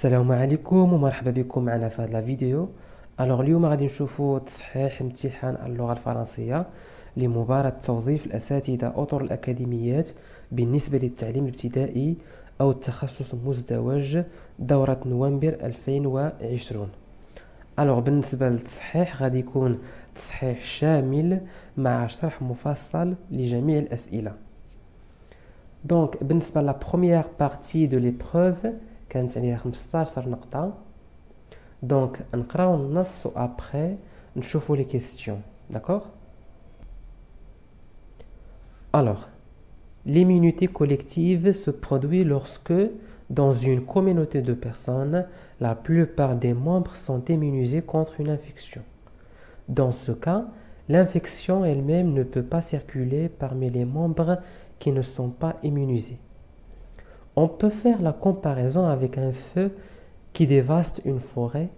السلام عليكم ومرحبا بكم معنا في هذه الفيديو. اليوم غادي نشوفوا تصحيح امتحان اللغة الفرنسية لمباراة توظيف الأساتذة أطر الأكاديميات بالنسبة للتعليم الابتدائي أو التخصص المزدوج دورة نوفمبر 2020. بالنسبة للتصحيح غادي يكون تصحيح شامل مع شرح مفصل لجميع الأسئلة. دونك بالنسبة لا بروميير بارتي دو ليبروف كانت عليها 15 نقطة. دونك نقراو النص و ابخي نشوفو لي كيستيون. داكوغ. L'immunité collective se produit lorsque, dans une communauté de personnes, la plupart des membres sont immunisés contre une infection. Dans ce cas, l'infection elle-même ne peut pas circuler parmi les membres qui ne sont pas immunisés. On peut faire la comparaison avec un feu qui dévaste une forêt.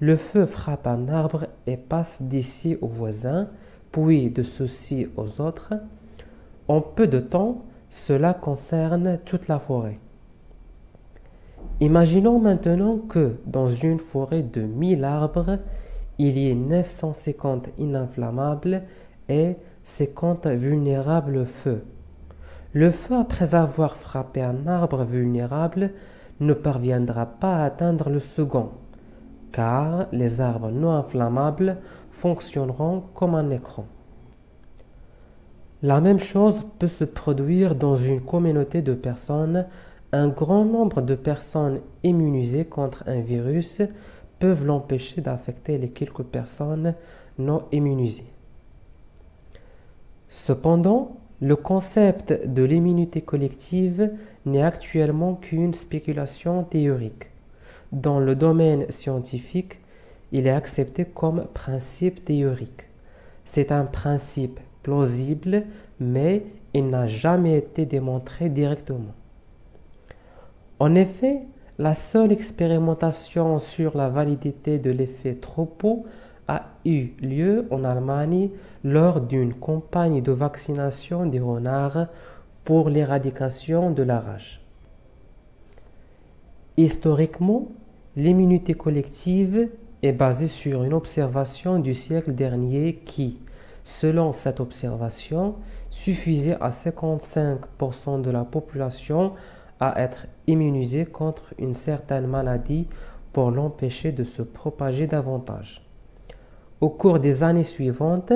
Le feu frappe un arbre et passe d'ici aux voisins, puis de ceux-ci aux autres. En peu de temps, cela concerne toute la forêt. Imaginons maintenant que dans une forêt de 1000 arbres, il y ait 950 ininflammables et 50 vulnérables au feu. Le feu, après avoir frappé un arbre vulnérable, ne parviendra pas à atteindre le second, car les arbres non inflammables fonctionneront comme un écran. La même chose peut se produire dans une communauté de personnes. Un grand nombre de personnes immunisées contre un virus peuvent l'empêcher d'affecter les quelques personnes non immunisées. Cependant, le concept de l'immunité collective n'est actuellement qu'une spéculation théorique. Dans le domaine scientifique, il est accepté comme principe théorique. C'est un principe plausible, mais il n'a jamais été démontré directement. En effet, la seule expérimentation sur la validité de l'effet troupeau a eu lieu en Allemagne lors d'une campagne de vaccination des renards pour l'éradication de la rage. Historiquement, l'immunité collective est basée sur une observation du siècle dernier qui, selon cette observation, suffisait à 55% de la population à être immunisée contre une certaine maladie pour l'empêcher de se propager davantage. Au cours des années suivantes,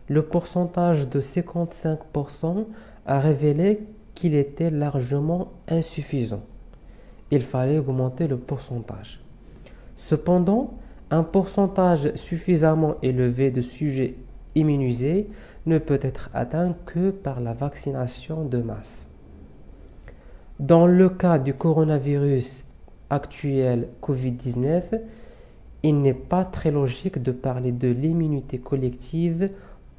le pourcentage de 55% a révélé qu'il était largement insuffisant. Il fallait augmenter le pourcentage. Cependant, un pourcentage suffisamment élevé de sujets immunisés ne peut être atteint que par la vaccination de masse. Dans le cas du coronavirus actuel Covid-19, il n'est pas très logique de parler de l'immunité collective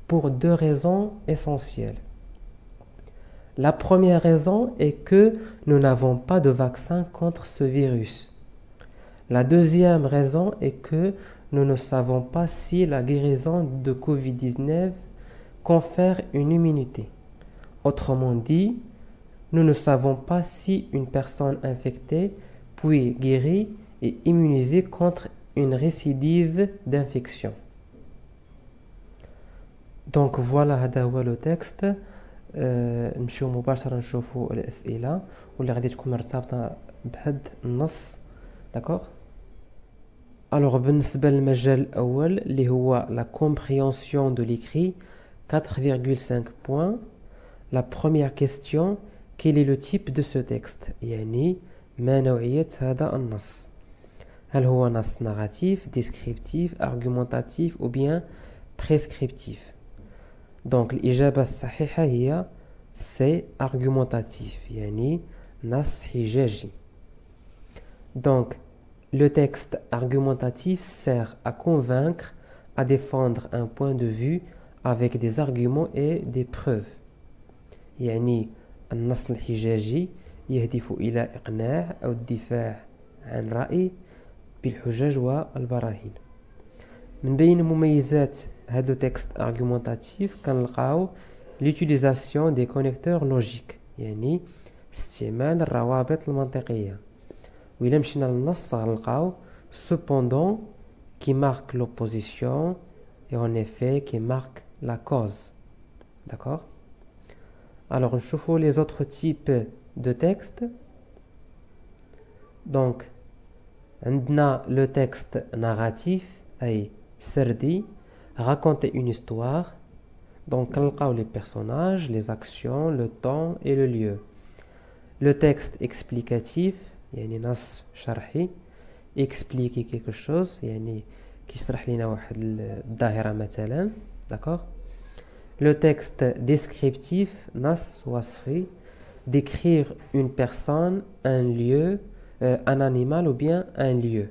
pour deux raisons essentielles. La première raison est que nous n'avons pas de vaccin contre ce virus. La deuxième raison est que nous ne savons pas si la guérison de Covid-19 confère une immunité. Autrement dit, nous ne savons pas si une personne infectée, puis guérie, est immunisée contre une récidive d'infection. Donc voilà, هذا هو le texte. نمشيو مباشرة نشوفوا الأسئلة واللي غادي تكون مرتبطة بهذا النص. داكوغ. بالنسبة للمجال الأول اللي هو la compréhension de l'écrit 4,5 points. La première question: quel est le type de ce texte؟ يعني ما نوعية هذا النص؟ هل هو نص narratif, descriptif, argumentatif ou bien prescriptif؟ Donc الإجابة الصحيحة هي c'est argumentatif, يعني نص حجاجي. Donc le texte argumentatif sert à convaincre, à défendre un point de vue avec des arguments et des preuves. يعني النص الحجاجي يهدف إلى إقناع أو الدفاع عن رأي بالحجج والبراهين. من بين مميزات هذا texte argumentatif كنلقاو l'utilisation des connecteurs logiques، يعني استعمال الروابط المنطقية. وإلا مشينا للنص غنلقاو cependant qui marque l'opposition et en effet qui marque la cause. D'accord? Alors, نشوفوا les autres types de texte. Donc, عندنا le texte narratif أي سردي, raconter une histoire. Donc, كنلقاو les personnages, les actions, le temps et le lieu. Le texte explicatif, يعني نص شرحي, expliquer quelque chose, يعني كيشرح لنا واحد الظاهرة مثلا. D'accord? Le texte descriptif, نص وصفي, décrire une personne, un lieu, un animal ou bien un lieu.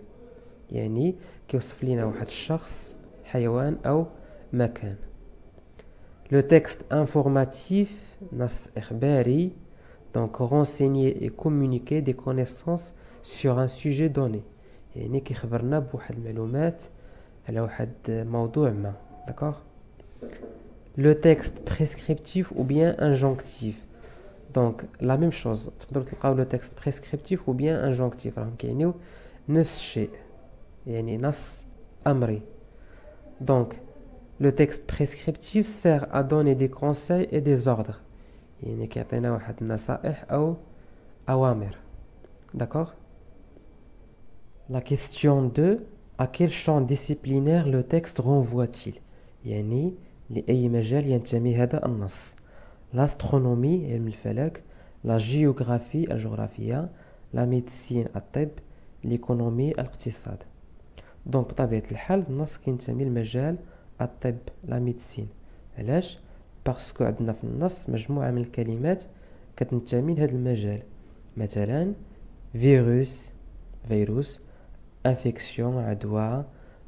يعني كيوصف لنا واحد الشخص, حيوان أو مكان. Le texte informatif, نص إخباري, donc renseigner et communiquer des connaissances sur un sujet donné. يعني كيخبرنا بواحد المعلومات على واحد موضوع ما. D'accord? Le texte prescriptif ou bien injonctif. Donc la même chose. تقدروا تلقاو le texte prescriptif ou bien injonctif. راهم كيعنيو نفس الشيء. يعني نص أمري. Donc le texte prescriptif sert à donner des conseils et des ordres. يعني كيعطينا واحد النصائح أو أوامر. D'accord? La question 2. À quel champ disciplinaire le texte renvoie-t-il? يعني لأي مجال ينتمي هذا النص. L'astronomie علم الفلك, la géographie الجغرافية, la médecine الطب, l'économie الاقتصاد. دونك بطبيعة الحال النص كينتمي لمجال الطب, la médecine. علاش؟ باسكو عندنا في النص مجموعة من الكلمات كتنتمي لهذا المجال. مثلا فيروس, infection عدوى,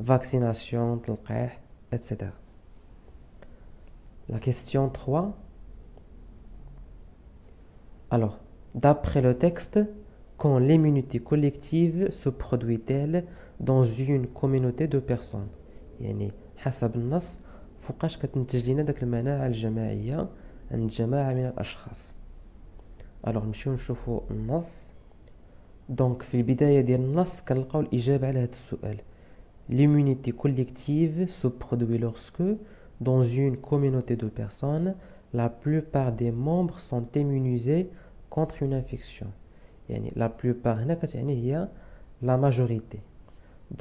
vaccination تلقيح, etc. La question 3. Alors, d'après le texte, quand l'immunité collective se produit-elle dans une communauté de personnes? يعني حسب النص فوقاش كتنتج لنا داك المناعة الجماعية عند جماعة من الأشخاص. Alors نمشيو نشوفوا النص. دونك في البداية ديال النص كنلقاو الإجابة على هذا السؤال. L'immunité collective se produit lorsque, dans une communauté de personnes, la plupart des membres sont immunisés contre une infection. يعني la plupart هنا كتعني هي la majorité.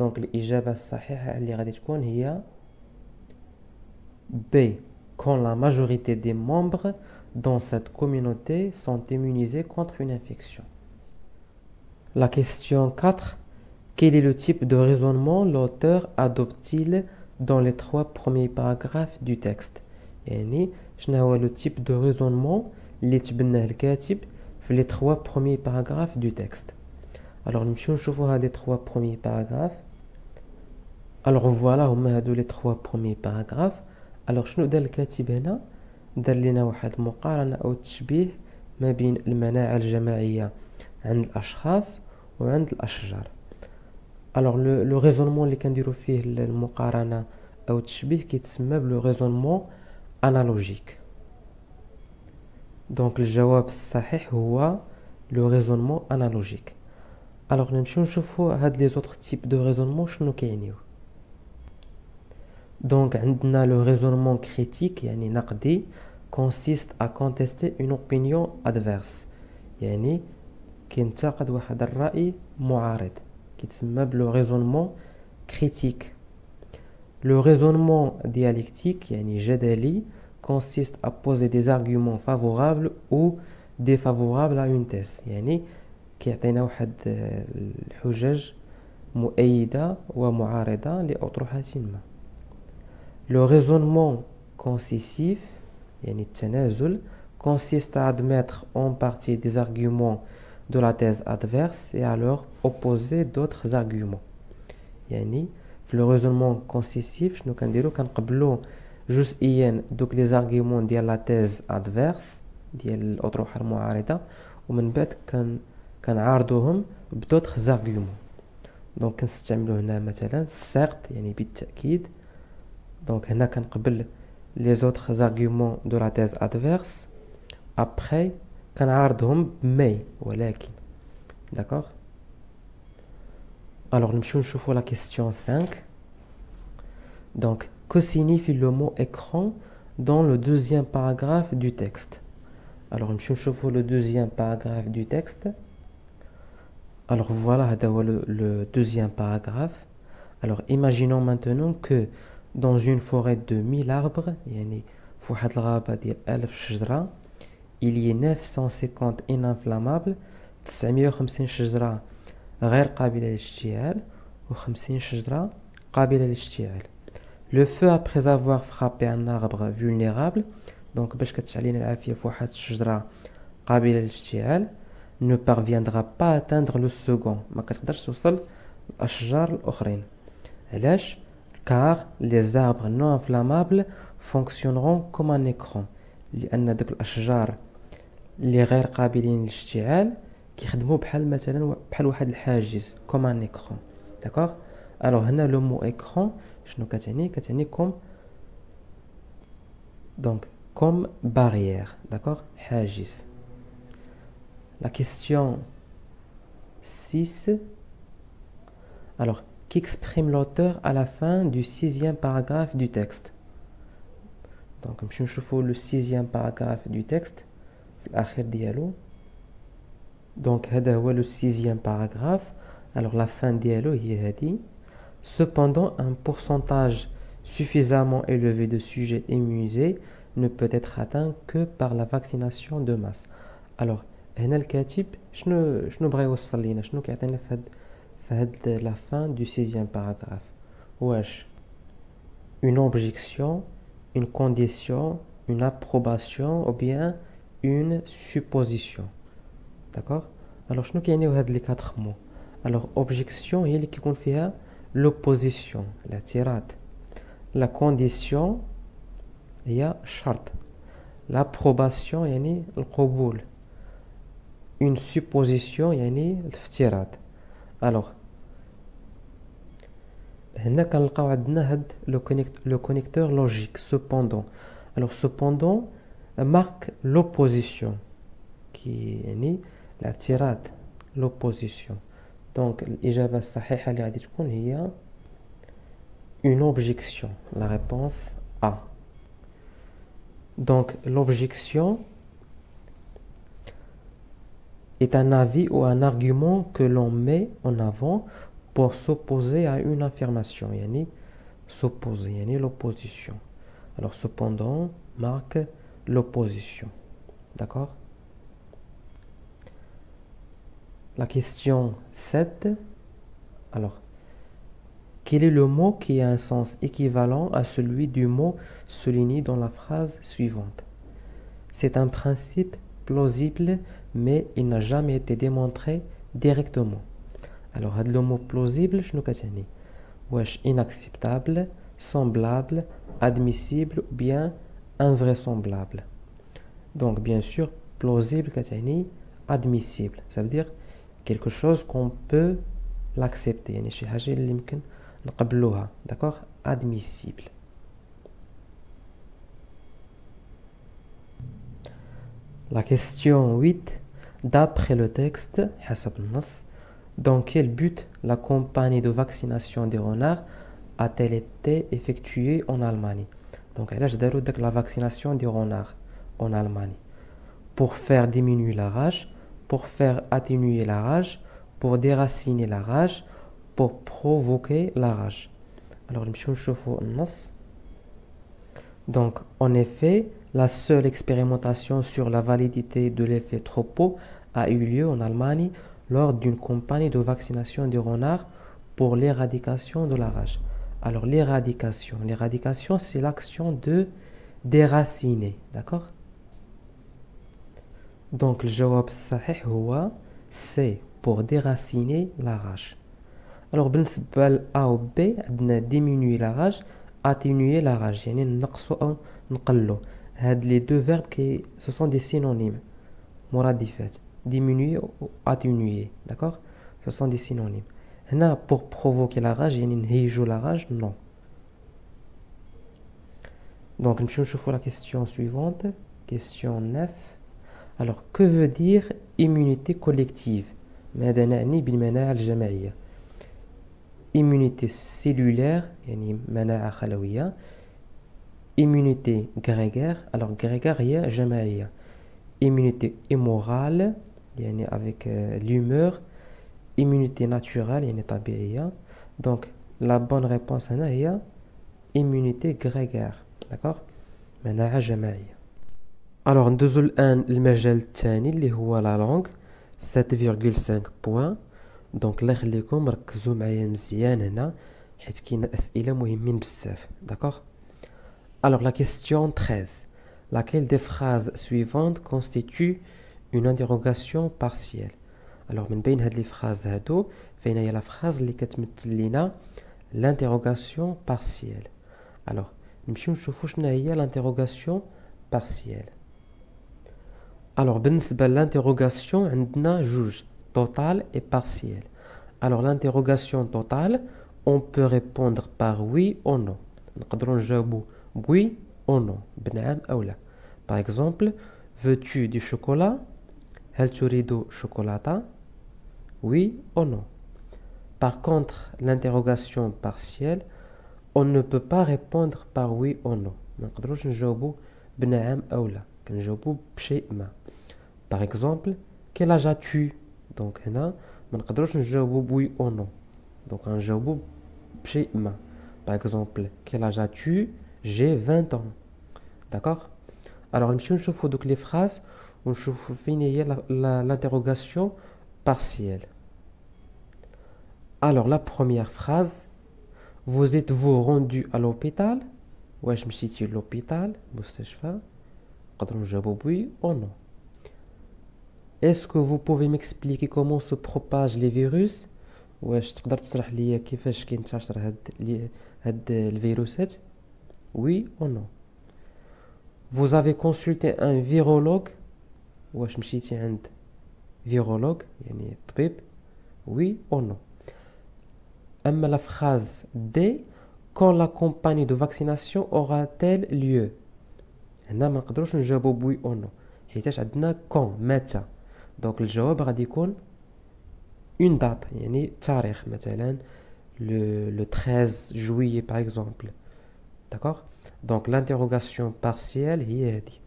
Donc الإجابة الصحيحة اللي غادي تكون هي B. Quand la majorité des membres dans cette communauté sont immunisés contre une infection. La question 4. Quel est le type de raisonnement l'auteur adopte-t-il dans les 3 premiers paragraphes du texte? يعني شنو هو le type de raisonnement اللي تبناه الكاتب في les 3 premiers paragraphes du texte. Alors نمشيو نشوفوا هاد les 3 premiers paragraphes. Alors voilà هما هادو les 3 premiers paragraphes. Alors شنو دار الكاتب هنا؟ دار لنا واحد مقارنة أو تشبيه ما بين المناعة الجماعية عند الأشخاص وعند الأشجار. Alors le raisonnement اللي كنديرو فيه المقارنة أو التشبيه كيتسمى بلو raisonnement analogique. Donc الجواب الصحيح هو le raisonnement analogique. Alors نمشيو نشوفوا هاد les autres types de raisonnement شنو كيعنيو. Donc عندنا le raisonnement critique يعني نقدي consiste à contester une opinion adverse. يعني كينتقد واحد الرأي معارض كيتسمى بلو raisonnement critique. Le raisonnement dialectique يعني جدلي consiste à poser des arguments favorables ou défavorables à une thèse. يعني كيعطينا واحد الحجج مؤيدة ومعارضة لأطروحة ما. Le raisonnement concessif يعني التنازل consiste à admettre en partie des arguments de la thèse adverse et à leur opposer d'autres arguments. يعني في le raisonnement concessif شنو كنديرو كنقبلو جزئيا دوك لي زارغيومون ديال لا تيز ادفيرس ديال الاطروحه المعارضه ومن بعد كنعارضوهم بدوطخ زارغيومون. دونك كنستعملو هنا مثلا سيرت يعني بالتاكيد. دونك هنا كنقبل لي زوطخ زارغيومون دو لا تيز ادفيرس ابري كنعارضهم بمي ولكن. داكوغ. Alors, nous allons la question 5. Donc, que signifie le mot écran dans le deuxième paragraphe du texte? Alors, nous allons le deuxième paragraphe du texte. Alors, voilà le deuxième paragraphe. Alors, imaginons maintenant que dans une forêt de 1000 arbres, il y ait 950 ininflammables, 950 شجرة غير قابلة للاشتعال و50 شجرة قابلة للاشتعال. Le feu, après avoir frappé un arbre vulnérable, donc باش كتشعلينا العافية في واحد الشجرة قابلة للاشتعال, ne parviendra pas à atteindre le second. ما كتقدرش توصل الأشجار الأخرين. علاش؟ Car les arbres non inflammables fonctionneront comme un écran. لأن داك الأشجار اللي غير قابلين للاشتعال كيخدموا بحال مثلا بحال واحد الحاجز comme un écran. D'accord? Alors هنا le mot écran شنو كتعني comme barrière. D'accord? حاجز. La question 6. Alors, qu'exprime l'auteur à la fin du 6e paragraphe du texte? Donc, je vais le 6e paragraphe du texte. Donc, c'est le 6e paragraphe. Alors, la fin dialogue est dit. Cependant, un pourcentage suffisamment élevé de sujets immunisés ne peut être atteint que par la vaccination de masse. Alors, هنا الكاتب شنو بغى يوصل لينا؟ شنو كيعطينا في هاد la fin du 6e paragraphe؟ واش une objection, une condition, une approbation ou bien une supposition. D'accord? Alors شنو كيعنيو هاد لي 4 mots؟ Alors objection هي اللي كيكون فيها l'opposition, الاعتراض. La condition هي شرط. L'approbation يعني القبول. Une supposition يعني الافتراض. Alors هنا كنلقاو عندنا هاد le connecteur logique cependant. Alors cependant marque l'opposition qui يعني الاعتراض l'opposition. Donc الإجابة الصحيحة اللي غادي تكون هي une objection. La réponse A. Donc l'objection est un avis ou un argument que l'on met en avant pour s'opposer à une affirmation. Yani s'opposer, yani l'opposition. Alors cependant marque l'opposition. D'accord? La question 7. Alors, quel est le mot qui a un sens équivalent à celui du mot souligné dans la phrase suivante? C'est un principe plausible, mais il n'a jamais été démontré directement. Alors, le mot plausible, je ne wesh inacceptable, semblable, admissible ou bien invraisemblable. Donc, bien sûr, plausible, admissible. Ça veut dire quelque chose qu'on peut l'accepter. يعني شي حاجة اللي يمكن نقبلوها. D'accord? Admissible. La question 8. D'après le texte, حسب النص, dans quel but la campagne de vaccination des renards a-t-elle été effectuée en Allemagne? Donc, علاش داروا داك la vaccination des renards en Allemagne? Pour faire diminuer la rage, pour faire atténuer la rage, pour déraciner la rage, pour provoquer la rage. Alors, donc, en effet, la seule expérimentation sur la validité de l'effet tropo a eu lieu en Allemagne lors d'une campagne de vaccination des renards pour l'éradication de la rage. Alors, l'éradication, c'est l'action de déraciner, d'accord? Donc, le jawab sahih huwa c'est pour déraciner la rage. Alors, بالنسبة ل A ou B, عندنا diminuer la rage, atténuer la rage. يعني نقصو أو نقلو. هاد les deux verbes ce sont des synonymes. مرادفات. Diminuer ou atténuer. D'accord? Ce sont des synonymes. هنا pour provoquer la rage, يعني نهيجو la rage, non. Donc, نمشيو نشوفو la question suivante. Question 9. Alors, que veut dire immunité collective؟ ماذا نعني بالمناعة الجماعية؟ immunité cellulaire يعني مناعة خلوية immunité grégaire alors grégaire هي جماعية immunité immorale يعني avec l'humeur immunité naturelle يعني طبيعية donc la bonne réponse هنا هي immunité grégaire d'accord مناعة جماعية alors ندوزو الآن المجال الثاني اللي هو la langue 7,5 points donc الله يخليكم ركزوا معايا مزيان هنا حيت كاين أسئلة مهمين بزاف d'accord alors la question 13 laquelle des phrases suivantes constitue une interrogation partielle alors من بين هاد لي phrases هادو فين هي لا phrase اللي كتمثل لينا l'interrogation partielle alors نمشيو نشوفو شنو هي l'interrogation partielle alors بالنسبة l'interrogation عندنا جوج total et partiel alors l'interrogation totale on peut répondre par oui ou non نقدروا نجاوبوا oui ou non بنعم أو لا par exemple veux-tu du chocolat هل تريد شوكولاتة oui ou non par contre l'interrogation partielle on ne peut pas répondre par oui ou non ما نقدروش نجاوبوا بنعم أو لا كنجاوبوا بشيء ما par exemple quel âge as-tu donc هنا ما نقدروش نجاوبوا بوي او نو دونك غنجاوبوا بشيء ما par exemple quel âge as-tu j'ai 20 ans d'accord alors نمشيو نشوفوا دوك لي phrases ونشوفوا فين هي l'interrogation partielle alors la première phrase vous êtes-vous rendu à l'hôpital واش مشيتي للهوبيتال مستشفى نقدروا نجاوبوا بوي او نو Est-ce que vous pouvez m'expliquer comment se propagent les virus واش تقدر تشرح لي كيفاش كينتشر هاد الفيروسات oui ou non vous avez consulté un virologue واش مشيتي عند virologue يعني طبيب oui ou non اما la phrase D quand la campagne de vaccination aura-t-elle lieu هنا ما نقدروش نجاوبوا بوي او نو حيتاش عندنا quand متى دونك الجواب غادي يكون une date يعني تاريخ مثلا le 13 juillet par exemple d'accord donc l'interrogation partielle هي هذه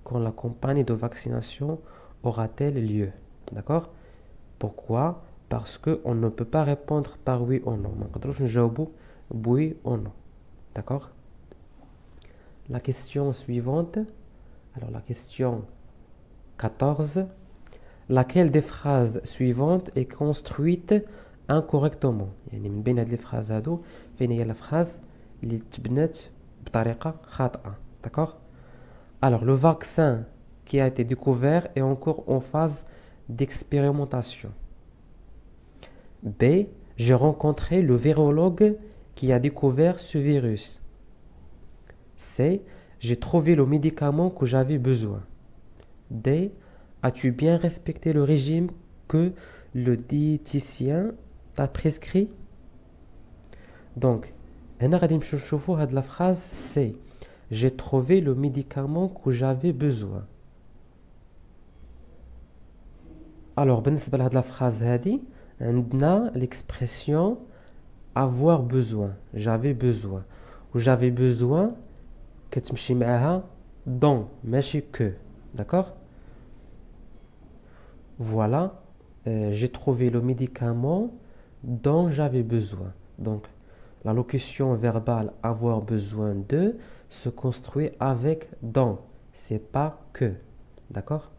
quand la campagne de vaccination aura-t-elle lieu d'accord pourquoi parce que on ne peut pas répondre par oui ou non ما نقدروش نجاوبوا oui ou non d'accord la question suivante alors la question 14 laquelle des phrases suivantes est construite incorrectement يعني من بين هاد لي phrases هادو فين هي لا phrase اللي تبنات بطريقة خاطئة d'accord alors le vaccin qui a été découvert est encore en phase d'expérimentation B j'ai rencontré le virologue qui a découvert ce virus C j'ai trouvé le médicament que j'avais besoin D as-tu bien respecté le régime que le diététicien t'a prescrit donc هنا غادي نمشيو نشوفوا هاد لا phrase C j'ai trouvé le médicament que j'avais besoin alors بالنسبة لهاد لا phrase هادي عندنا l'expression avoir besoin j'avais besoin و j'avais besoin كتمشي معاها dont ماشي que d'accord voilà j'ai trouvé le médicament dont j'avais besoin donc la locution verbale avoir besoin de se construit avec dont c'est pas que d'accord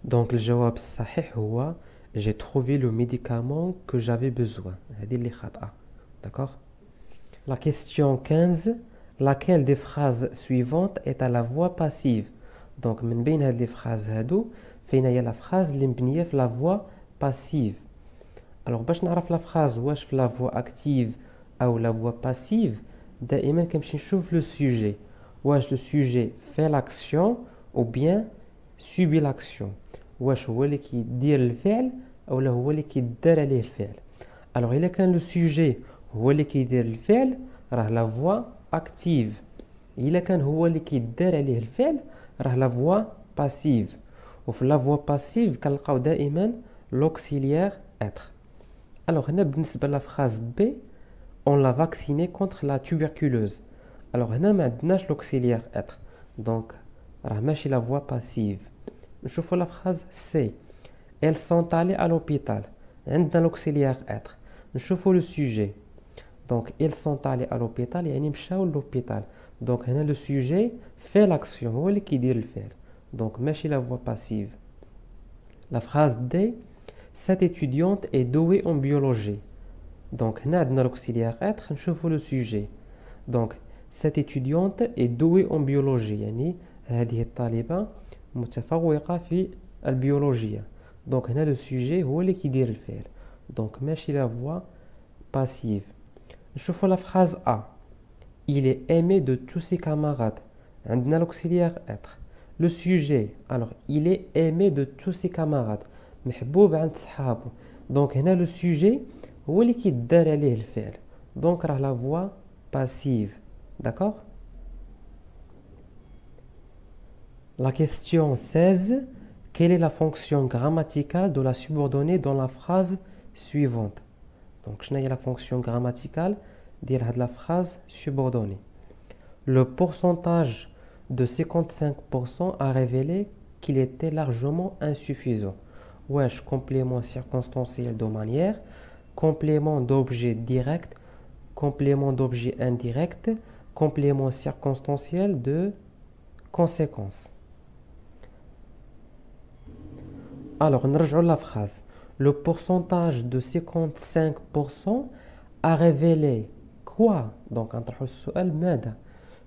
donc الجواب الصحيح هو j'ai trouvé le médicament que j'avais besoin هذه اللي خاطئة d'accord la question 15 laquelle des phrases suivantes est à la voix passive donc من بين هاد لي phrases هادو فين هي لا phrase اللي مبنية في la voix passive alors باش نعرف لا phrase واش في la voix active أو la voix passive دائما كنمشي نشوف le sujet واش le sujet fait l'action ou bien subit l'action واش هو اللي كيدير الفعل أو لا هو اللي كيدار عليه الفعل alors إلا كان le sujet هو اللي كيدير الفعل راه la voix active إلا كان هو اللي كيدار عليه الفعل راه la voix passive وفي la voix passive كنلقاو دائما l'auxiliaire être Alors, la phrase B, on l'a vacciné contre la tuberculose. Alors, on a l'auxiliaire être. Donc, c'est la voix passive. Je fais la phrase C. Elles sont allées à l'hôpital. On a l'auxiliaire être. Je fais le sujet. Donc, elles sont allées à l'hôpital et elles à l'hôpital. Donc, le sujet fait l'action. Qui dit le faire. Donc, c'est la voix passive. La phrase D. Cette étudiante est douée en biologie. Donc, on a l'auxiliaire être. Je fais le sujet. Donc, cette étudiante est douée en biologie. يعني هذه الطالبة متفوقة في البيولوجيا. Donc, هنا le sujet هو اللي كيدير الفعل. Donc, ماشي la voix passive. نشوفوا la phrase A. Il est aimé de tous ses camarades. عندنا l'auxiliaire être. Le sujet. Alors, il est aimé de tous ses camarades. محبوب عند صحابه. Donc, هنا le sujet هو اللي كيدار عليه الفعل. Donc, راه la voix passive. D'accord? La question 16. Quelle est la fonction grammaticale de la subordonnée dans la phrase suivante? Donc, je n'ai la fonction grammaticale de la phrase subordonnée. Le pourcentage de 55% a révélé qu'il était largement insuffisant. Wesh, complément circonstanciel de manière, complément d'objet direct, complément d'objet indirect, complément circonstanciel de conséquence. Alors, نرجعوا la phrase. Le pourcentage de 55% a révélé quoi? Donc, نطرحوا السؤال ماذا؟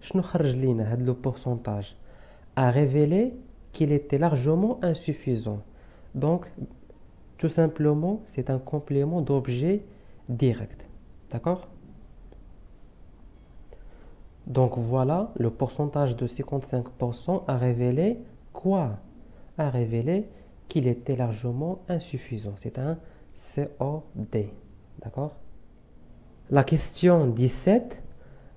شنو خرج لينا هذا le pourcentage? A révélé qu'il était largement insuffisant. Donc, tout simplement, c'est un complément d'objet direct. D'accord? Donc, voilà, le pourcentage de 55% a révélé quoi? A révélé qu'il était largement insuffisant. C'est un COD. D'accord? La question 17.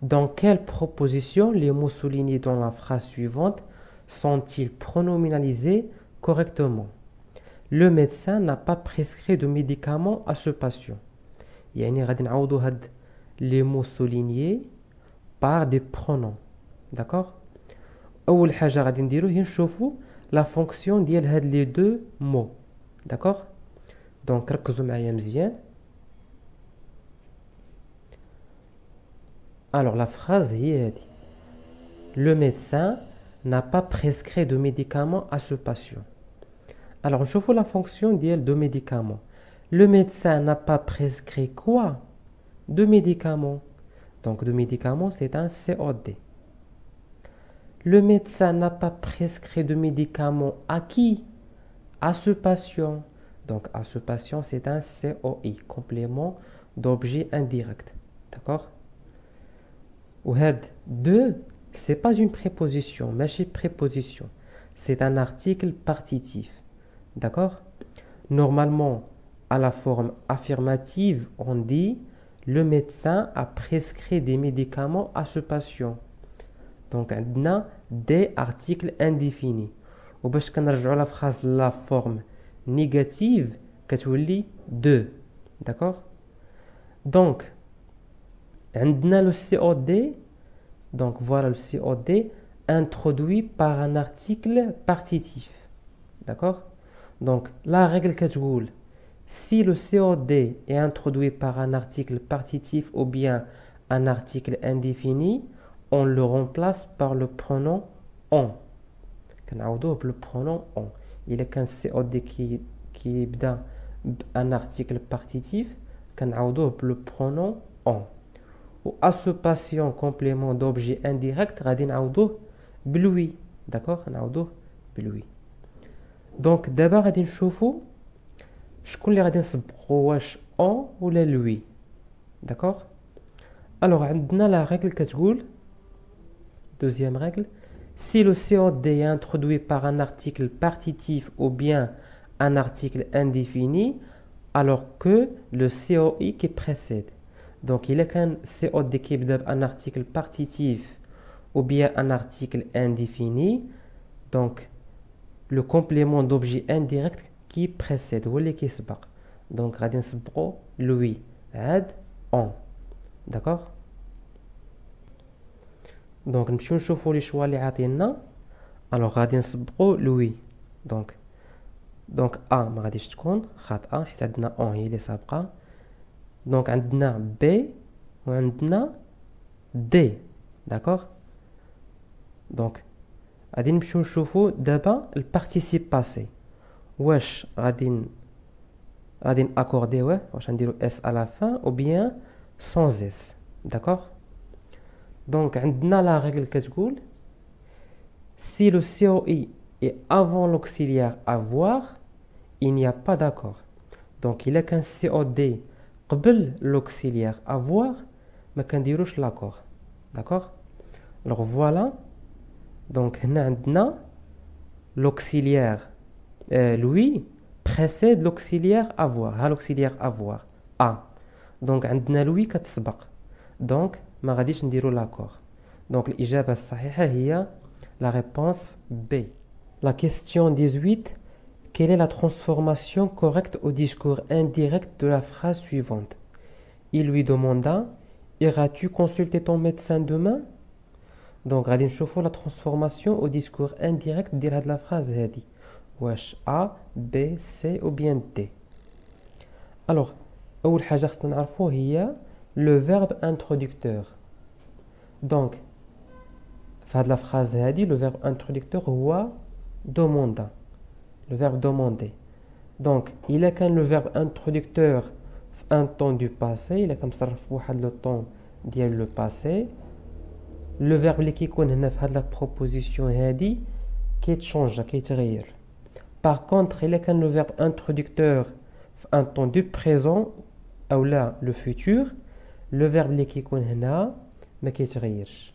Dans quelle proposition les mots soulignés dans la phrase suivante sont-ils pronominalisés correctement? Le médecin n'a pas prescrit de médicaments à ce patient. يعني غادي نعوضوا هاد les mots soulignés par des pronoms. D'accord? أول حاجة غادي نديرو هي نشوفوا la fonction ديال هاد les deux mots. D'accord? Donc ركزوا معايا مزيان. Alors la phrase هي هادي. Le médecin n'a pas prescrit de médicaments à ce patient. Alors نشوفوا la fonction ديال de médicaments. Le médecin n'a pas prescrit quoi? De médicaments. Donc de médicaments c'est un COD. Le médecin n'a pas prescrit de médicaments à qui? À ce patient. Donc à ce patient, c'est un COI, complément d'objet indirect. D'accord? Ou de, c'est pas une préposition, mais c'est préposition. C'est un article partitif. D'accord? Normalement, à la forme affirmative, on dit le médecin a prescrit des médicaments à ce patient. Donc, on a des articles indéfinis. Ou باش كنرجعوا la phrase la forme négative كتولي de. D'accord? Donc, on a le COD. Donc, voilà le COD introduit par un article partitif. D'accord? Donc, la règle كتقول si le COD est introduit par un article partitif ou bien un article indéfini, on le remplace par le pronom on. Le pronom on. Il est qu'un COD qui est un article partitif, le pronom on. Ou à ce patient complément d'objet indirect, lui. D'accord? Lui. Donc d'abord, غادي نشوفوا شكون اللي غادي نسبقوا واش on ولا lui. D'accord? Alors عندنا la règle كتقول deuxième règle, si le COD est introduit par un article partitif ou bien un article indéfini, alors que le COI qui précède. Donc, il est qu'un COD qui est un article partitif ou bien un article indéfini. Donc, le complément d'objet indirect qui précède. Donc غادي نصبغوا lui عاد on. D'accord. Donc نمشيو نشوفوا لي شوا اللي عاطينا. alors غادي نصبغوا lui. donc A ما غاديش تكون خاطئة حيت عندنا on هي اللي سابقة. donc عندنا B وعندنا D. d'accord. donc غادي نمشيو نشوفوا دابا البارتيسيب باسي واش غادي ناكورديوه واش نديرو s à la fin ou bien sans s. d'accord. donc عندنا la règle كتقول si le COI est avant l'auxiliaire avoir, il n'y a pas d'accord. donc il a qu'un COD قبل l'auxiliaire avoir ما كنديروش l'accord. d'accord. alors voilà. donc هنا عندنا l'auxiliaire lui précède l'auxiliaire avoir. ها l'auxiliaire avoir A. donc عندنا lui كتسبق. donc ما غاديش نديرو l'accord. donc الإجابة الصحيحة هي la réponse B. La question 18. Quelle est la transformation correcte au discours indirect de la phrase suivante? Il lui demanda: iras-tu consulter ton médecin demain? donc غادي نشوفوا la transformation au discours indirect ديال هاد la phrase هادي واش A B C ou bien D. alors أول حاجة خصنا نعرفو هي le verbe introducteur. donc في هاد la phrase هادي le verbe introducteur هو demanda. le verbe demander. donc il a كان le verbe introducteur في un temps du passé il a كمصرف في واحد le temps ديال le passé. le verbe اللي كيكون هنا في هاد la proposition هادي كيتشونجا كيتغير. par contre il a كان le verbe introducteur في un temps du présent او لا le futur le verbe اللي كيكون هنا ما كيتغيرش.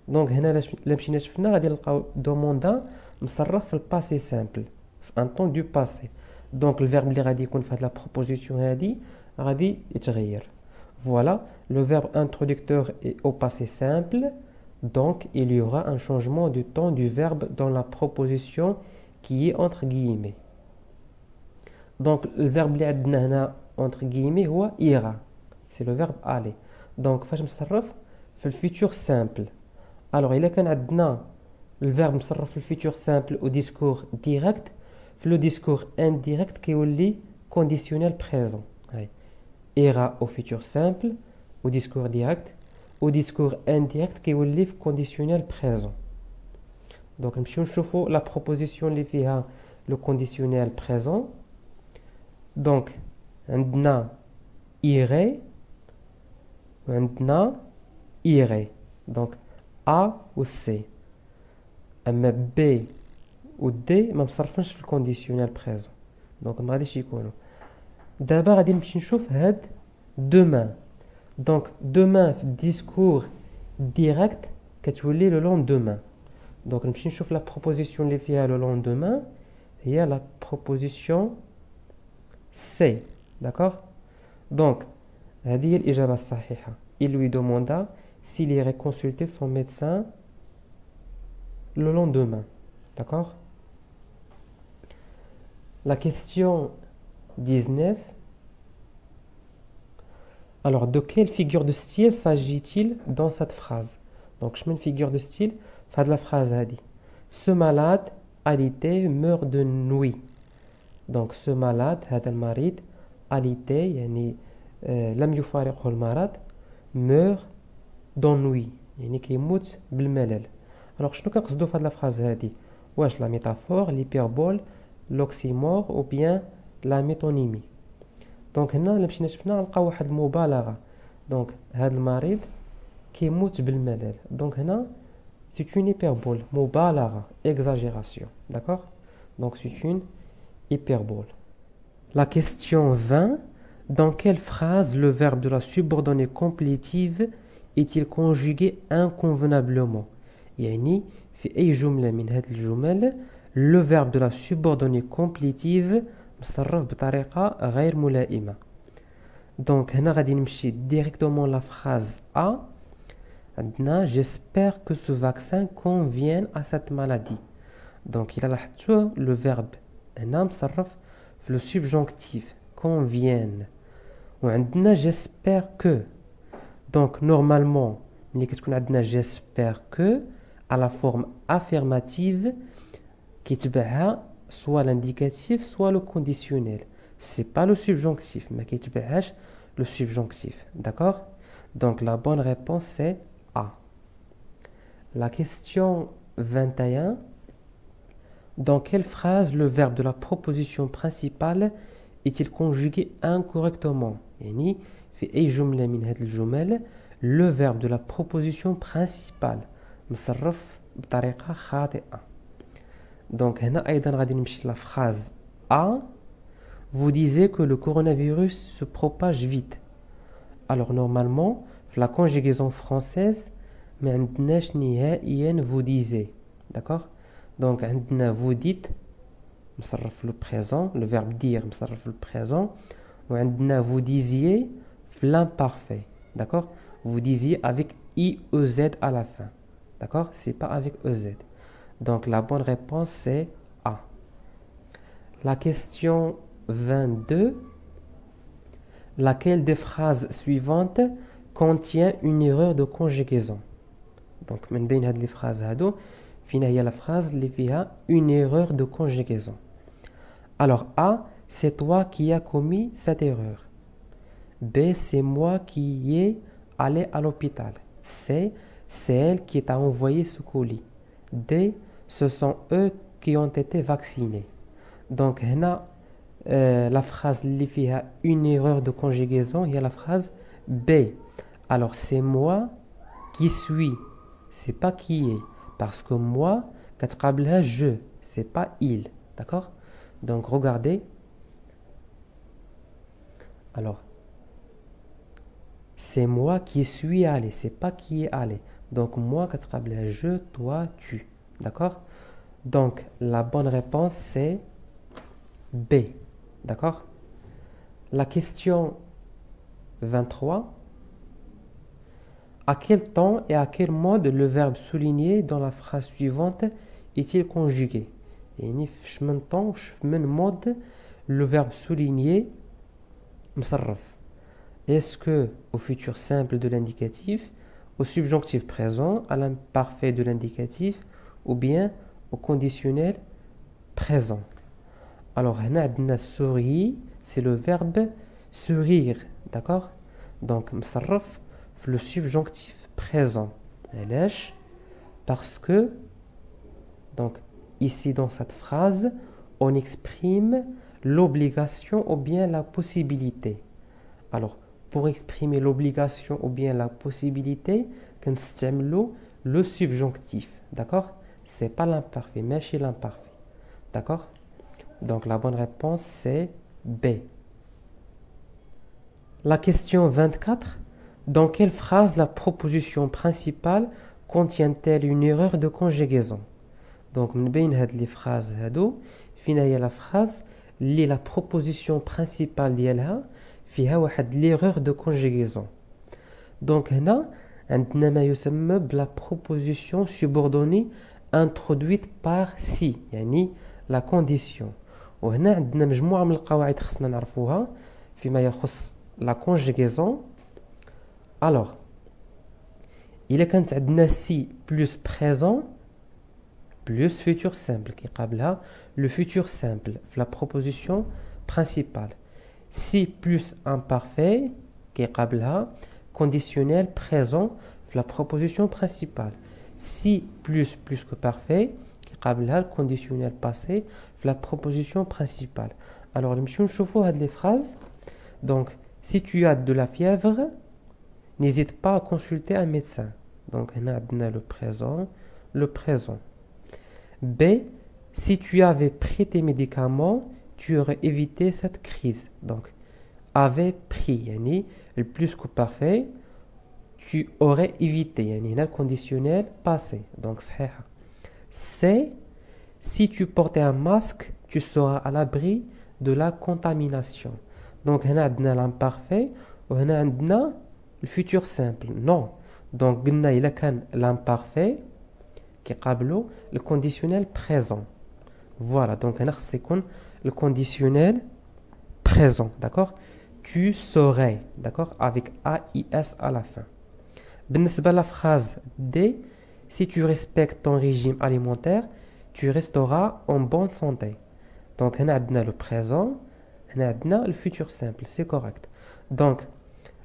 دونك هنا الا مشينا شفنا غادي نلقاو دوموندا مصرف في الباسي سامبل في ان طون دو باسي. دونك الفيرب اللي غادي يكون في هاد لا بروبوزيسيون هادي غادي يتغير. فوالا لو فيرب انترودكتور est au passé simple. donc il y aura un changement du temps du verbe dans la proposition qui est entre guillemets. donc le verbe اللي عندنا هنا entre guillemets هو ira. c'est le verbe aller. donc فاش مصرف في الفيتور سامبل. alors إلا كان عندنا الفيرب مصرف في الفيتور سامبل au discours direct في le discours indirect كيولي conditionnel présent. هاي ira au futur simple au discours direct au discours indirect كيولي في conditionnel présent. donc نمشيو نشوفوا la proposition اللي فيها le conditionnel présent. donc عندنا irait وعندنا irait. donc A و C. اما B و D ما مصرفنش في الكونديسيونيل بريزون دونك ما غاديش يكونوا. دابا غادي نمشي نشوف هاد دومان. دونك دومان في الديسكور ديريكت كتولي لو لوندومان. دونك نمشي نشوف لا بروبوزيسيون اللي فيها لو لوندومان هي لا بروبوزيسيون سي. داكوغ. دونك هذه هي الاجابه الصحيحه. il lui demanda s'il irait consulter son médecin le lendemain. D'accord. La question 19. Alors, de quelle figure de style s'agit-il dans cette phrase? Donc, je mets une figure de style. Fait de la phrase a dit: ce malade alité meurt de nuit. Donc, ce malade, هذا المريض alité يعني لم يفارقه المرض meurt d'ennui يعني كيموت بالملل. alors شنو كنقصدو في هاد لا فراز هادي؟ واش لا ميتافور ليبيربول لوكسيمور او بيان لا ميتونيمي؟ دونك هنا الا مشينا شفنا نلقاو واحد المبالغه. دونك هاد المريض كيموت بالملل. دونك هنا سي اون هيبربول مبالغه exagération. d'accord. donc c'est une hyperbole. La question 20. Dans quelle phrase le verbe de la subordonnée complétive est-il conjugué inconvenablement؟ يعني في أي جملة من هذه الجمل le verbe de la subordonnée complétive مصرف بطريقة غير ملائمة. donc هنا غادي نمشي directement la phrase A. عندنا j'espère que ce vaccin convienne à cette maladie. donc إلا لاحظتوا le verbe هنا مصرف في le subjonctif conviennent. وعندنا j'espère que. Donc normalement, ملي كتكون عندنا j'espère que à la forme affirmative كيتبعها soit l'indicatif soit le conditionnel. C'est pas le subjonctif, mais كيتبعهاش le subjonctif. D'accord? Donc la bonne réponse c'est A. La question 21. Dans quelle phrase le verbe de la proposition principale est-il conjugué incorrectement? يعني في أي جملة من هذه الجمل le verbe de la proposition principale مصرف بطريقة خاطئة. Donc هنا أيضا غادي نمشي la phrase A. Vous disiez que le coronavirus se propage vite. Alors normalement la conjugaison française ما عندناش نهائيا vous disiez. D'accord? Donc عندنا vous dites مصرف le présent, le verbe dire مصرف le présent, وعندنا vous disiez l'imparfait. D'accord? Vous disiez avec IEZ à la fin. D'accord? C'est pas avec EZ. Donc la bonne réponse c'est A. La question 22. Laquelle des phrases suivantes contient une erreur de conjugaison? Donc من بين هاد les phrases هادو فينا هي la phrase اللي فيها une erreur de conjugaison. Alors A, c'est toi qui as commis cette erreur. B, c'est moi qui ai allé à l'hôpital. C, c'est elle qui t'a envoyé ce colis. D, ce sont eux qui ont été vaccinés. Donc هنا la phrase اللي فيها une erreur de conjugaison هي la phrase B. Alors c'est moi qui suis, c'est pas qui est, parce que moi كتقابلها je, c'est pas il. D'accord? Donc regardez. Alors c'est moi qui suis allé, c'est pas qui est allé. Donc moi كتقابلها je, toi, tu. D'accord? Donc la bonne réponse c'est B. D'accord? La question 23. À quel temps et à quel mode le verbe souligné dans la phrase suivante est-il conjugué? يعني في من temps في من mode le verbe souligné مصرف. Est-ce que au futur simple de l'indicatif, au subjonctif présent, à l'imparfait de l'indicatif ou bien au conditionnel présent? Alors هنا عندنا sourire, c'est le verbe sourire. D'accord? Donc مصرف le subjonctif présent. علاش? Parce que donc ici dans cette phrase on exprime l'obligation ou bien la possibilité. Alors pour exprimer l'obligation ou bien la possibilité كنستعملوا le subjonctif. D'accord? C'est pas l'imparfait, mais chez l'imparfait. D'accord? Donc la bonne réponse c'est B. La question 24. Dans quelle phrase la proposition principale contient-elle une erreur de conjugaison? Donc من بين هاد les phrases هادو فينا هي la phrase اللي la proposition principale ديالها فيها واحد l'erreur de conjugaison. Donc هنا عندنا ما يسمى بلا proposition subordonnée introduite par si يعني la condition. وهنا عندنا مجموعة من القواعد خصنا نعرفوها فيما يخص la conjugaison. Alors, il est quand عندنا si plus présent plus futur simple qui قابلها le futur simple la proposition principale. Si plus imparfait qui قابلها conditionnel présent la proposition principale. Si plus que parfait qui قابلها le conditionnel passé la proposition principale. Alors نمشيو نشوفوا هاد les phrases. Donc si tu as de la fièvre, n'hésite pas à consulter un médecin. Donc, on a le présent. B. Si tu avais pris tes médicaments, tu aurais évité cette crise. Donc, avait pris, yani, le plus que parfait, tu aurais évité, yani, le conditionnel passé. Donc, c'est ça. C. Si tu portais un masque, tu seras à l'abri de la contamination. Donc, on a l'imparfait, on a le futur simple. Non. Donc, il y a l'imparfait qui est le conditionnel présent. Voilà. Donc, c'est le conditionnel présent, d'accord? Tu saurais, d'accord? Avec AIS à la fin. بالنسبة à la phrase D, si tu respectes ton régime alimentaire, tu resteras en bonne santé. Donc, on a le présent, on a le futur simple, c'est correct. Donc,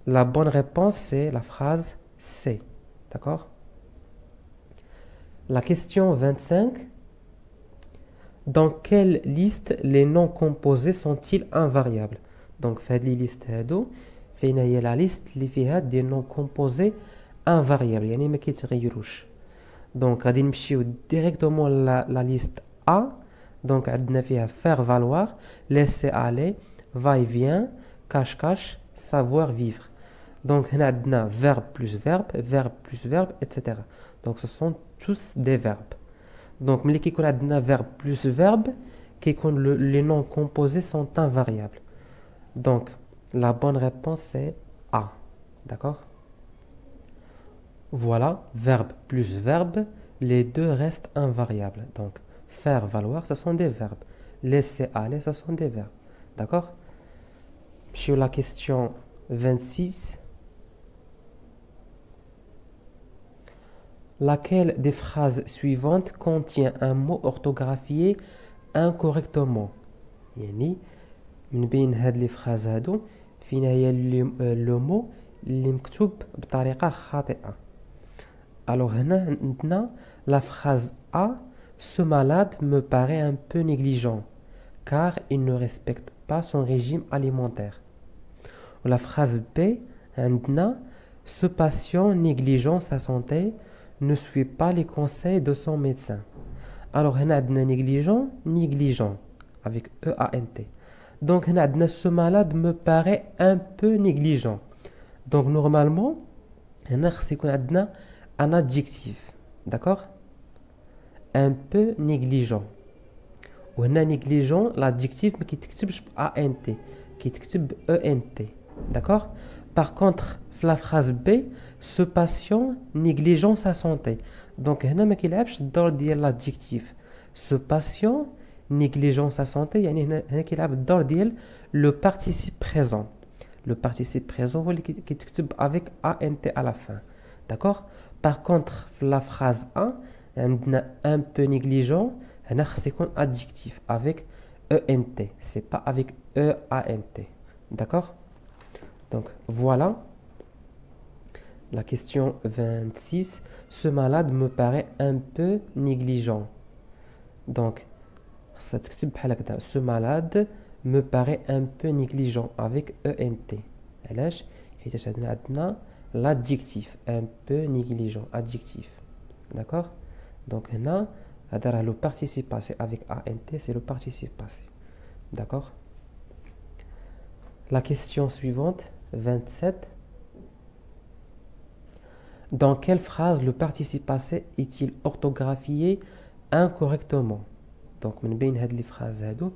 la bonne réponse, c'est la phrase C. D'accord? La question 25. Dans quelle liste les noms composés sont-ils invariables? Donc, fait les listes هادو فين هي la liste اللي فيها des noms composés invariables يعني ما كيتغيروش. Donc, غادي نمشيو directement la liste A. Donc, عندنا فيها faire valoir, laisser aller, va-et-vient, cache-cache, savoir vivre. Donc, هنا عندنا verbe plus verbe, etc. Donc, ce sont tous des verbes. Donc, ملي كيكون عندنا verbe plus verbe, les noms composés sont invariables. Donc, la bonne réponse c'est A. D'accord? Voilà, verbe plus verbe, les deux restent invariables. Donc, faire valoir, ce sont des verbes. Laisser aller, ce sont des verbes. D'accord? Sur la question 26. Laquelle des phrases suivantes contient un mot orthographié incorrectement? يعني من بين هاد les phrases هادو فين هي le mot اللي مكتوب بطريقة خاطئة. Alors هنا عندنا la phrase A. Ce malade me paraît un peu négligent car il ne respecte pas son régime alimentaire. La phrase B. عندنا ce patient négligent sa santé ne suit pas les conseils de son médecin. Alors, on a négligent, avec E-A-N-T. Donc, on a ce malade me paraît un peu négligent. Donc, normalement, on a un adjectif. D'accord? Un peu négligent. On a négligent, l'adjectif, mais qui t'écrit A-N-T, qui t'écrit E-N-T. D'accord? Par contre, la phrase B, ce patient négligent sa santé. Donc, هنا ما كيلعبش الدور ديال l'adjectif. Ce patient négligent sa santé, يعني هنا كيلعب الدور ديال le participe présent. Le participe présent هو اللي كيتكتب avec ANT à la fin. D'accord? Par contre, la phrase A, عندنا un peu négligent, هنا خص يكون adjectif avec ENT. C'est pas avec EANT. D'accord? Donc, voilà. La question 26. Ce malade me paraît un peu négligent. Donc, ce malade me paraît un peu négligent avec ENT. L'adjectif un peu négligent. Adjectif. D'accord? Donc, là, le participe passé avec ANT, c'est le participe passé. D'accord? La question suivante, 27. Dans quelle phrase le participe passé est-il orthographié incorrectement? Donc, من بين هاد les phrases هادو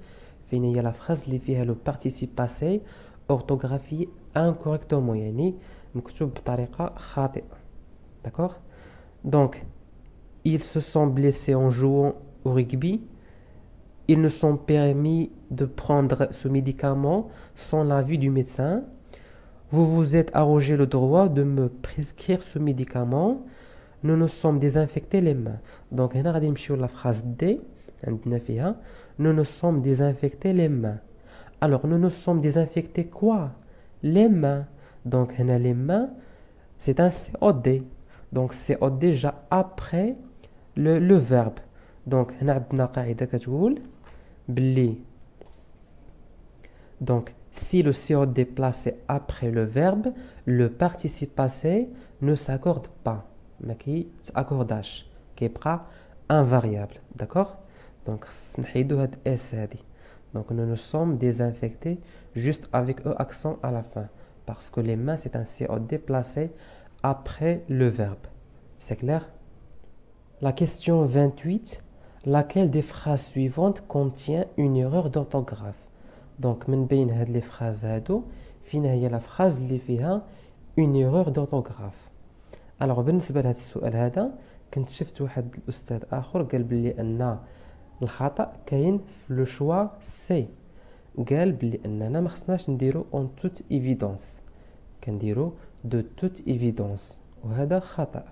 فين هي la phrase اللي فيها le participe passé orthographié incorrectement يعني مكتوب بطريقة خاطئة. D'accord? Donc, ils se sont blessés en jouant au rugby. Ils ne sont permis de prendre ce médicament sans l'avis du médecin. Vous vous êtes arrogé le droit de me prescrire ce médicament. Nous nous sommes désinfectés les mains. Donc, on a la phrase D. Nous nous sommes désinfectés les mains. Alors, nous nous sommes désinfectés quoi? Les mains. Donc, on a les mains. C'est un COD. Donc, COD déjà après le verbe. Donc, on a قاعدة كتقول بلي. Donc, si le COD est placé après le verbe, le participe passé ne s'accorde pas. Mais qui s'accordage, qui est pas invariable. D'accord? Donc, donc, nous nous sommes désinfectés juste avec E accent à la fin. Parce que les mains, c'est un COD placé après le verbe. C'est clair? La question 28. Laquelle des phrases suivantes contient une erreur d'orthographe? Donc, من بين هاد les phrases هادو فين هي la phrase اللي فيها une erreur d'orthographe. Alors, بالنسبة لهاد السؤال هذا كنت شفت واحد الأستاذ آخر قال بلي أن الخطأ كاين في لو شوا سي. قال بلي اننا ما خصناش نديرو en toute évidence كنديرو de toute évidence وهذا خطأ.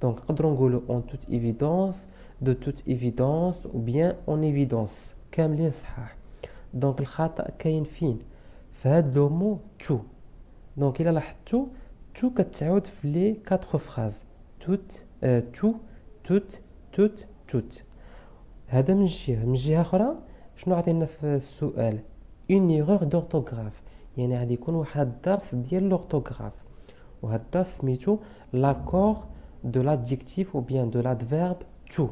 دونك نقدروا نقولوا en toute évidence, de toute évidence ou bien en évidence كاملين صحاح. دونك الخطأ كاين فين؟ فهاد لو مو تو. دونك الا لاحظتوا تو كتعاود في لي 4 فراز توت تو توت توت توت. هذا من جهه. من جهه اخرى شنو عطينا في السؤال؟ اون ايرور دورتوغراف، يعني غادي يكون واحد الدرس ديال لورتوغراف، وهذا الدرس سميتو لاكور دو لادجيكتيف او بيان دو لادفيرب تو.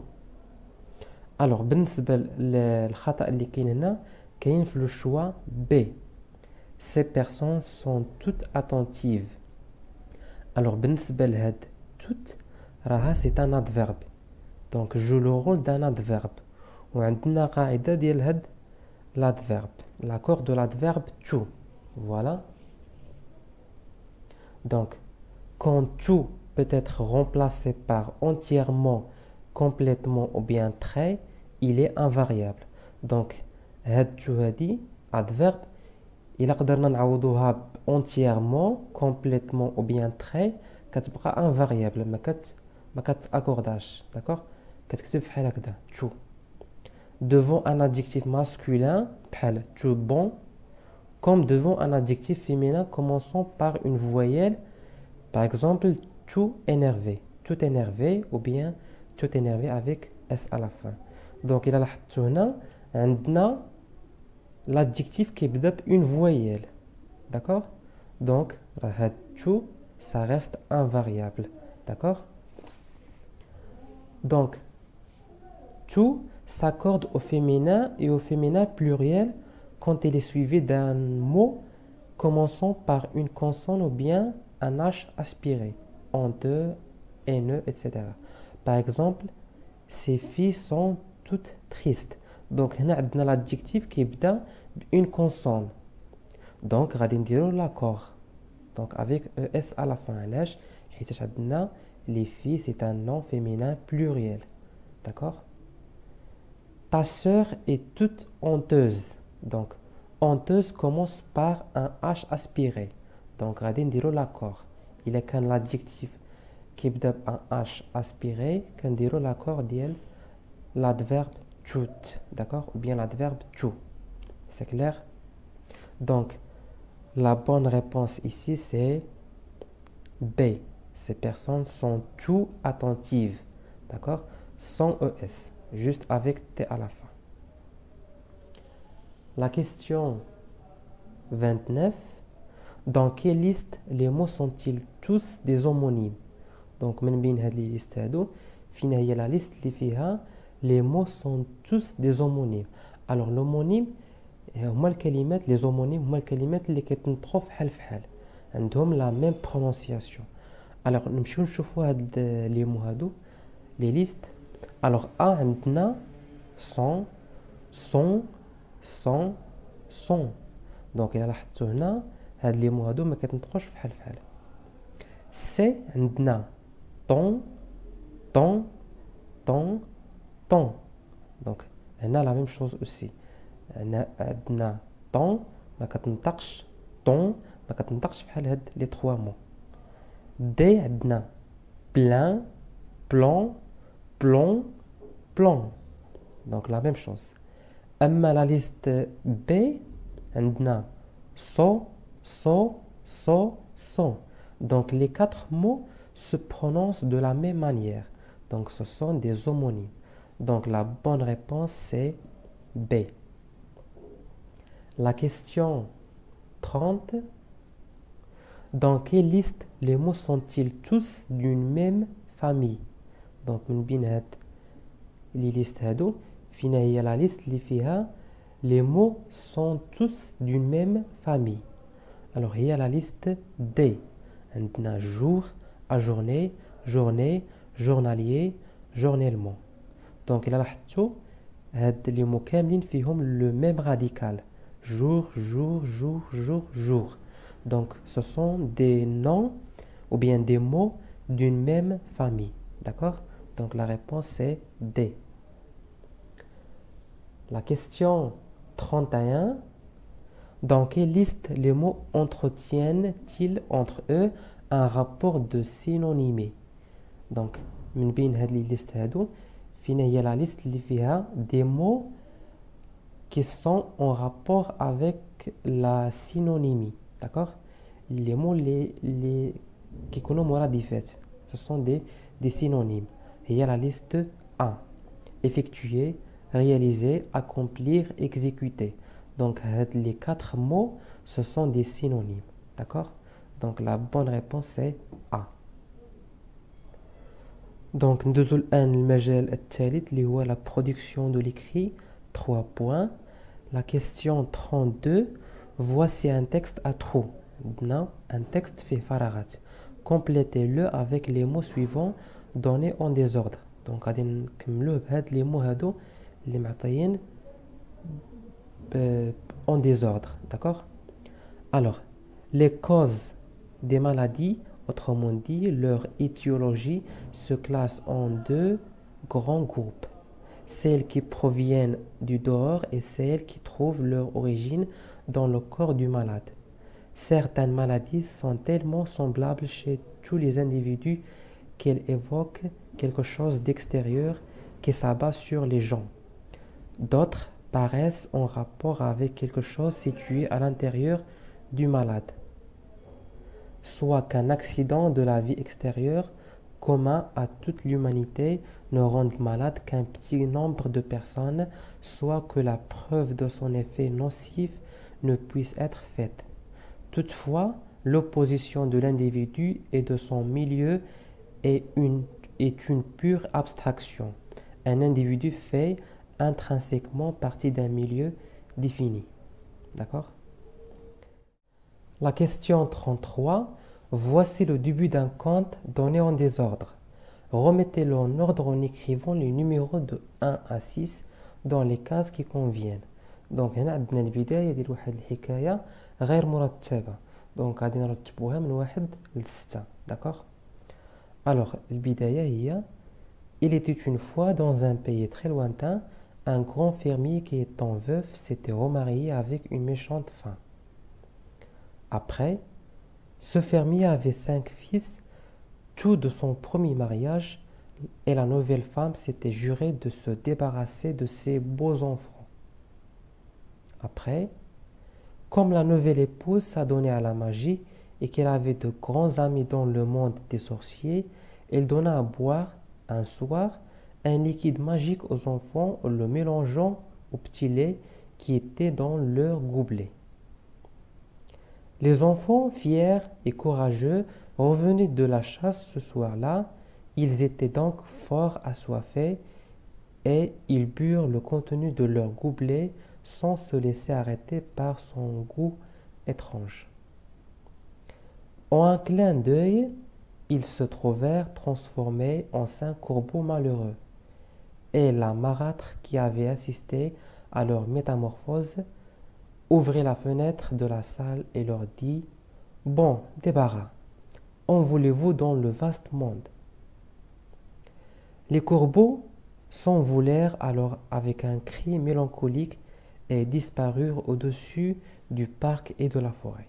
الوغ بالنسبه للخطا اللي كاين هنا كاين في لو شوا بي. Ces personnes sont toutes attentives. Alors, بالنسبة لهاد toutes راها c'est un adverbe. Donc, joue le rôle d'un adverbe. وعندنا قاعدة ديال هاد l'adverbe. L'accord de l'adverbe to. Voilà. Donc, quand tout peut être remplacé par entièrement, complètement ou bien très, il est invariable. Donc, هاد to هادي adverbe إلا قدرنا نعوضوها entièrement, complètement ou bien très كتبقى invariable ما كتاكورداش. داكوغ كتكتب بحال هكذا تو. devant un adjectif masculin بحال تو bon, comme devant un adjectif féminin commençant par une voyelle, par exemple tout énervé ou bien tout énervé avec s à la fin. donc إلا لاحظتوا هنا عندنا l'adjectif qui est une voyelle. D'accord? Donc, tout, ça reste invariable. D'accord? Donc, tout s'accorde au féminin et au féminin pluriel quand il est suivi d'un mot commençant par une consonne ou bien un H aspiré, honteux, haineux, etc. Par exemple, ces filles sont toutes tristes. Donc, هنا عندنا l'adjectif qui يبدا بune consonne. Donc, غادي نديرو l'accord. Donc, avec ES à la fin. علاش؟ حيتاش عندنا les filles, c'est un nom féminin pluriel. D'accord? Ta sœur est toute honteuse. Donc, honteuse commence par un H aspiré. Donc, غادي نديرو l'accord. إلا كان l'adjectif qui يبدا بun H aspiré, كنديرو l'accord ديال l'adverbe tout, d'accord? Ou bien l'adverbe tout. C'est clair? Donc, la bonne réponse ici, c'est B. Ces personnes sont tout attentives, d'accord? Sans ES, juste avec T à la fin. La question 29. Dans quelle liste les mots sont-ils tous des homonymes? Donc, من بين هاد les listes هادو فين هي la liste اللي فيها les mots sont tous des homonymes. Alors l'homonyme هما الكلمات les homonymes هما الكلمات اللي كيتنطقوا فحال فحال عندهم la même prononciation. Alors نمشيو نشوفوا هاد les mots هادو les listes. Alors A عندنا son, son, son, son. Donc إلا لاحظتوا هنا هاد les mots هادو ما كيتنطقوش فحال فحال. C عندنا ton, ton, ton, ton. Donc هنا la même chose aussi. هنا عندنا ton ما كتنطقش ton ما كتنطقش بحال هاد les trois mots. D عندنا plein, plan, plomb, plomb. Donc la même chose. أما la liste B عندنا so, so, so, so. Donc les quatre mots se prononcent de la même manière. Donc ce sont des homonymes. Donc la bonne réponse c'est B. La question 30. Dans quelle liste les mots sont-ils tous d'une même famille? Donc من بين هاد les listes هادو فينا هي la liste اللي فيها les mots sont tous d'une même famille. Alors هي la liste D. عندنا jour, ajourné, journée, journalier, journellement. Donc إلا لاحظتوا هاد les mots كاملين فيهم le même radical. Jour, jour, jour, jour, jour. Donc ce sont des noms ou bien des mots d'une même famille. D'accord? Donc la réponse c'est D. La question 31. Dans quelle liste les mots entretiennent-ils entre eux un rapport de synonymie? Donc, من بين هاد les listes هادو فين هي la liste اللي فيها des mots qui sont en rapport avec la synonymie, d'accord? Les mots qui connaissent moradifet, ce sont des synonymes. Il y a la liste 1. Effectuer, réaliser, accomplir, exécuter. Donc, les 4 mots, ce sont des synonymes, d'accord? Donc, la bonne réponse c'est A. Donc, ندوزو الآن المجال الثالث اللي هو la production de l'écrit. 3 points. La question 32. Voici un texte à trous. Un texte fait faragat. Complétez-le avec les mots suivants donnés en désordre. Donc, غادي نكملوه بهاد les mots هادو اللي معطيين en désordre. D'accord? Alors, les causes des maladies, autrement dit, leur étiologie se classe en 2 grands groupes. Celles qui proviennent du dehors et celles qui trouvent leur origine dans le corps du malade. Certaines maladies sont tellement semblables chez tous les individus qu'elles évoquent quelque chose d'extérieur qui s'abat sur les gens. D'autres paraissent en rapport avec quelque chose situé à l'intérieur du malade. Soit qu'un accident de la vie extérieure commun à toute l'humanité ne rende malade qu'un petit nombre de personnes, soit que la preuve de son effet nocif ne puisse être faite. Toutefois, l'opposition de l'individu et de son milieu est une pure abstraction. Un individu fait intrinsèquement partie d'un milieu défini. D'accord? La question 33. Voici le début d'un conte donné en désordre. Remettez-le en ordre en écrivant les numéros de 1 à 6 dans les cases qui conviennent. Donc هنا عندنا البداية ديال واحد الحكاية غير مرتبة. Donc غادي نرتبوها من 1 ل 6. D'accord? Alors, البداية هي Il était une fois dans un pays très lointain, un grand fermier qui étant veuf s'était remarié avec une méchante femme. Après, ce fermier avait 5 fils, tout de son premier mariage, et la nouvelle femme s'était jurée de se débarrasser de ses beaux enfants. Après, comme la nouvelle épouse s'adonnait à la magie et qu'elle avait de grands amis dans le monde des sorciers, elle donna à boire un soir un liquide magique aux enfants en le mélangeant au petit lait qui était dans leur gobelet. Les enfants, fiers et courageux, revenus de la chasse ce soir-là. Ils étaient donc fort assoiffés et ils burent le contenu de leur gobelet sans se laisser arrêter par son goût étrange. En un clin d'œil, ils se trouvèrent transformés en 5 corbeaux malheureux. Et la marâtre qui avait assisté à leur métamorphose ouvrit la fenêtre de la salle et leur dit « Bon, débarras, en voulez-vous dans le vaste monde ?» Les corbeaux s'envolèrent alors avec un cri mélancolique et disparurent au-dessus du parc et de la forêt.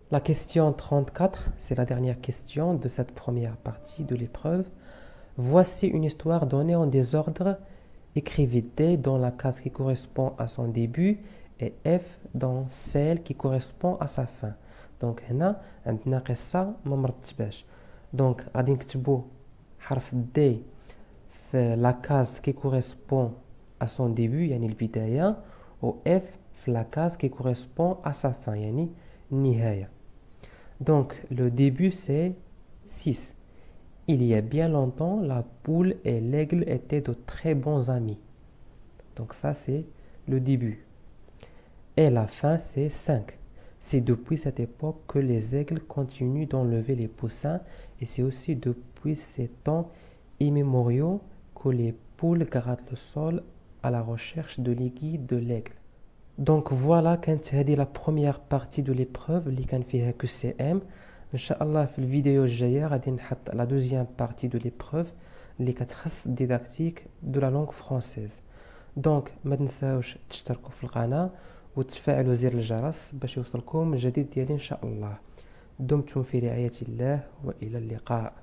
La question 34, c'est la dernière question de cette première partie de l'épreuve. Voici une histoire donnée en désordre. Écrivez D dans la case qui correspond à son début et F dans celle qui correspond à sa fin. Donc هنا عندنا قصة ما مرتباش. Donc غادي نكتبو حرف D في la case qui correspond à son début يعني البداية و F في la case qui correspond à sa fin يعني النهاية. Donc le début c'est 6. Il y a bien longtemps, la poule et l'aigle étaient de très bons amis. Donc ça, c'est le début. Et la fin, c'est 5. C'est depuis cette époque que les aigles continuent d'enlever les poussins et c'est aussi depuis ces temps immémoriaux que les poules grattent le sol à la recherche de l'aiguille de l'aigle. Donc voilà, كانت هذه la première partie de l'épreuve اللي كان فيها QCM. ان شاء الله في الفيديو الجايه غادي نحط لا دوزيام بارتي دو ليبروف اللي كتخص ديداكتيك دو لا لونغ فرونسيز. دونك ما تنساوش تشتركوا في القناه وتفعلوا زر الجرس باش يوصلكم الجديد ديالي إن شاء الله. دمتم في رعاية الله وإلى اللقاء.